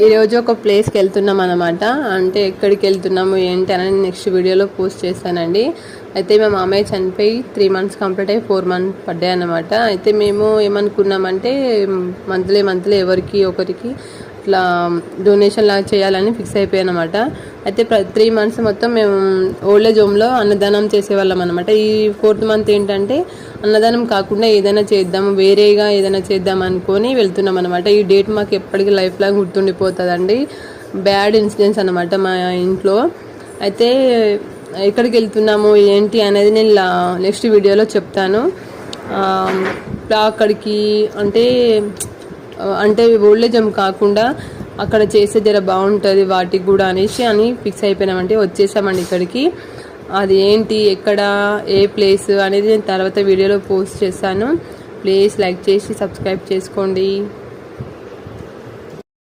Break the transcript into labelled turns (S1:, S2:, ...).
S1: ఈరోజు ఒక ప్లేస్కి వెళ్తున్నాం అనమాట. అంటే ఎక్కడికి వెళ్తున్నాము ఏంటి అని నెక్స్ట్ వీడియోలో పోస్ట్ చేస్తానండి. అయితే మా మామయ్య చనిపోయి 3 months కంప్లీట్ అయ్యి 4 months పడ్డాయి అనమాట. అయితే మేము ఏమనుకున్నామంటే మంత్లీ ఎవరికి ఒకరికి ఇట్లా డొనేషన్ లాగా చేయాలని ఫిక్స్ అయిపోయాను అనమాట. అయితే 3 months మొత్తం మేము ఓల్డేజ్ హోమ్లో అన్నదానం చేసేవాళ్ళం అనమాట. ఈ 4th month ఏంటంటే అన్నదానం కాకుండా ఏదైనా చేద్దాం, వేరేగా ఏదైనా చేద్దాం అనుకొని వెళ్తున్నాం అనమాట. ఈ డేట్ మాకు ఎప్పటికీ లైఫ్ లాంగ్ గుర్తుండిపోతుందండి. బ్యాడ్ ఇన్సిడెంట్స్ అనమాట మా ఇంట్లో. అయితే ఎక్కడికి వెళ్తున్నాము ఏంటి అనేది నేను నెక్స్ట్ వీడియోలో చెప్తాను. అక్కడికి అంటే ఓల్డేజ్ హోమ్ కాకుండా అక్కడ చేస్తే జర బాగుంటుంది వాటికి కూడా అని ఫిక్స్ అయిపోయినామంటే వచ్చేసామండి ఇక్కడికి. అది ఏంటి ఎక్కడ ఏ ప్లేస్ అనేది నేను తర్వాత వీడియోలో పోస్ట్ చేస్తాను. ప్లీజ్ లైక్ చేసి సబ్స్క్రైబ్ చేసుకోండి.